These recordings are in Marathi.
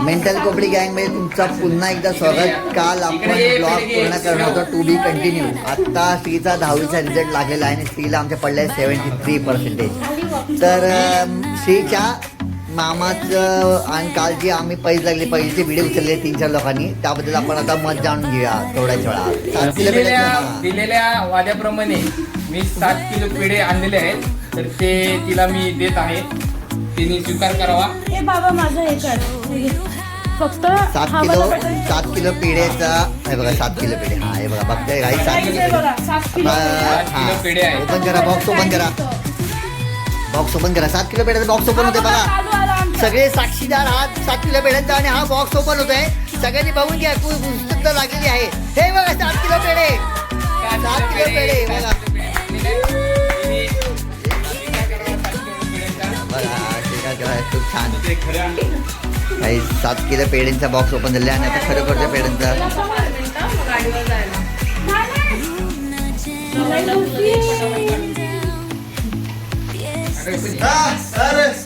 मेंटल कोपडी गँगमध्ये तुमचा पुन्हा एकदा स्वागत. काल आपण ब्लॉग पूर्ण करणार होतो, टू बी कंटिन्यू. आता श्रीचा 10वीचा रिझल्ट लागलेला आहे आणि श्रीला आमच्या पडले 73%. तर श्रीच्या मामाचं आणि काल जी आम्ही पहिलीचे व्हिडिओ उचलले 3-4 लोकांनी, त्याबद्दल आपण आता मत जाणून घेऊया थोड्याच वेळा. दिलेल्या वाद्याप्रमाणे मी 7 किलो पेढे आणलेले आहेत, तर ते तिला मी देत आहे. तिने स्वीकार करावा. हे बाबा माझं हे कर फक्त 7 किलो पेढ्याचा. हे बघा 7 किलो पेढे. हा हे बघा बघताय काही 7 किलो पेढे आहे. ओपन करा, बॉक्स ओपन करा, बॉक्स ओपन करा. 7 किलो पेढ्याचा बॉक्स ओपन होते बघा. सगळे साक्षीदार आहात 7 किलो पेढ्यांचा आणि हा बॉक्स ओपन होत आहे. सगळ्यांनी बघून घ्या, पुस्तक लागलेली आहे. हे बघा 7 किलो पेढे, 7 किलो पेढे बघा. खूप छान काही 7 किलो पेढ्यांचा बॉक्स ओपन झाले आणि आता खरोखरच्या पेढ्यांचा.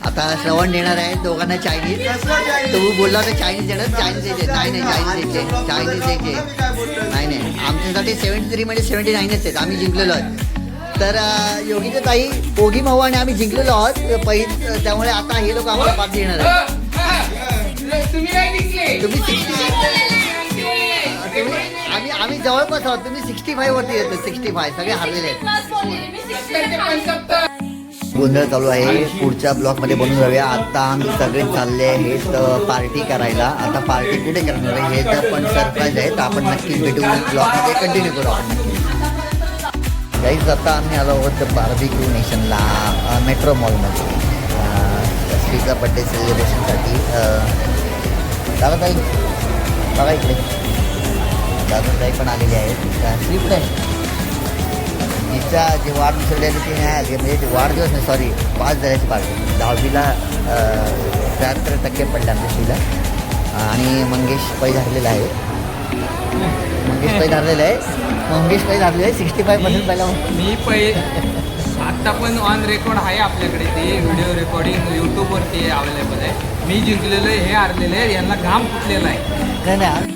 आता श्रवण देणार आहे दोघांना चायनीज. तू बोलला होता चायनीज देणार, चायनीज द्यायचे. नाही चायनीज द्यायचे. नाही आमच्यासाठी 73 म्हणजे 79च आहेत. आम्ही जिंकलेलो आहोत. तर योगीच्या ताई, ओगी भाऊ आणि आम्ही जिंकलेलो आहोत पहिली, त्यामुळे आता हे लोक आम्हाला पाच देणार आहेत. तुम्ही 60, आम्ही जवळपास आहोत. तुम्ही 65 वरती येतो. 65 सगळे हारलेले आहेत. गोंधळ चालू आहे. पुढच्या ब्लॉक मध्ये बनवून जाऊया. आता आम्ही सगळे चालले आहेत पार्टी करायला. आता पार्टी कुठे करणार आहे हे तर पण सरप्राईज आहे. तर आपण नक्की भेटू ब्लॉक मध्ये, कंटिन्यू करू आपण नक्की. गाईज आता आम्ही आलो आहोत बार्बिक्यू नेशनला, मेट्रो मॉलमध्ये श्रीचा बड्डे सेलिब्रेशनसाठी. दादाताई बघा इकडे, दादाताई पण आलेली आहेत. श्री कुठे तिचा जे वाढदिवस ती नाही आली, म्हणजे ते वाढदिवस नाही, सॉरी 5 झाल्याची पार्टी. 10वीला 73% पडले आमच्या श्रीला. आणि मंगेश पै झालेला आहे. मंगेश पै झालेला आहे. 65% पहिला. मी आत्ता पण ऑन रेकॉर्ड आहे आपल्याकडे. ते व्हिडिओ रेकॉर्डिंग यूट्यूबवरती अवेलेबल आहे. मी जिंकलेलो आहे, हे हारलेलं आहे. यांना घाम फुटलेला आहे. नाही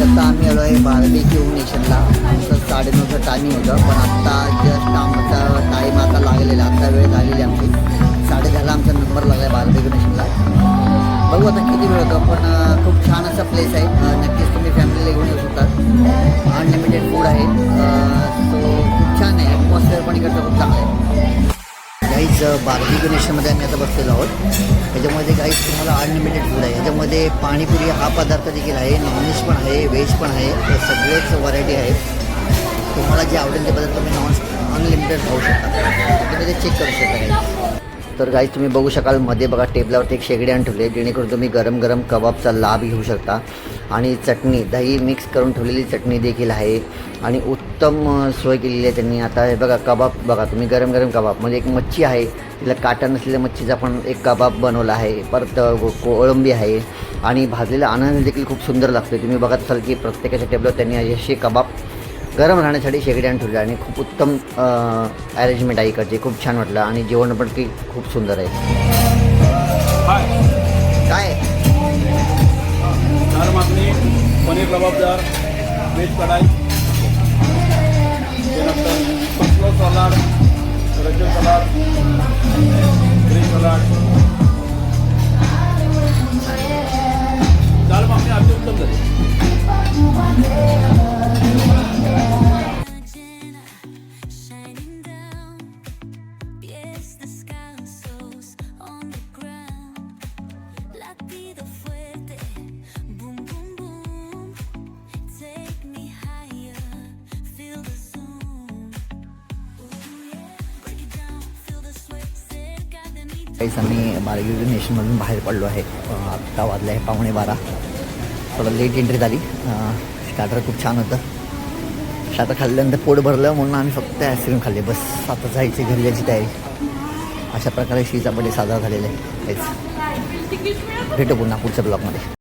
आता आम्ही आलो आहे बार्बिक्यू नेशनला. आमचं 9:30चं टायमिंग होतं, पण आत्ता जस्ट आमचा टाईम आता लागलेला. आत्ता वेळ झालेली आमची 10:30ला आमचा नंबर लागला आहे बार्बिक्यू नेशनला. बघू आता किती वेळ होतं, पण खूप छान असा प्लेस आहे. नक्कीच तुम्ही फॅमिलीला घेऊन येऊ शकता. अनलिमिटेड फूड आहे. सो खूप छान आहे. ॲटमॉस्फिअर पण इकडचं खूप चांगलं आहे. काहीच बार्बिक्यू नेशनमध्ये आम्ही आता बसलेलो आहोत. त्याच्यामध्ये काही तुम्हाला अनलिमिटेड फूड आहे. याच्यामध्ये पाणीपुरी हा पदार्थ देखील आहे, नॉनव्हेज पण आहे, व्हेज पण आहे. हे सगळेच व्हरायटी आहेत. तुम्हाला जे आवडेल ते पदार्थ तुम्ही अनलिमिटेड खाऊ शकता. तुम्ही ते चेक करू शकता. तर गाईज तुम्ही बघू शकाल मध्ये बघा टेबलावरती एक शेगडी आणून ठेवली आहे, जेणेकरून तुम्ही गरम गरम कबाबचा लाभ घेऊ शकता. आणि चटणी, दही मिक्स करून ठेवलेली चटणी देखील आहे आणि उत्तम सोय केलेली आहे त्यांनी. आता हे बघा कबाब बघा तुम्ही, गरम गरम कबाब. म्हणजे एक मच्छी आहे, तिला काटा नसलेल्या मच्छीचा पण एक कबाब बनवला आहे. परत कोळंबी आहे आणि भाजलेला आनंद देखील खूप सुंदर लागतो. तुम्ही बघत असाल की प्रत्येकाच्या टेबलावर त्यांनी असे कबाब गरम राहण्यासाठी शेगडी आणून ठेवली आणि खूप उत्तम अरेंजमेंट आहे इकडची. खूप छान वाटलं आणि जेवण पण की खूप सुंदर आहे. काय पनीर लबाबदार, व्हेज कढाई, त्यानंतर पसलो सलाड, रजल सलाड, ग्रीन सलाड. दाल मागणी अति उत्तम झाली. काहीच आम्ही बार्बेक्यू नेशनमधून बाहेर पडलो आहे. आत्ता वाजले आहे 11:15. थोडं लेट एंट्री झाली. स्टार्टर खूप छान होतं. स्टार्टर खाल्ल्यानंतर पोट भरलं म्हणून आम्ही फक्त आईस्क्रीम खाल्ली. बस आता जायची घरी जायची तयारी. अशा प्रकारे शीचा बर्थडे साजरा झालेला आहे. हेच भेटू पुन्हा पुढच्या ब्लॉगमध्ये.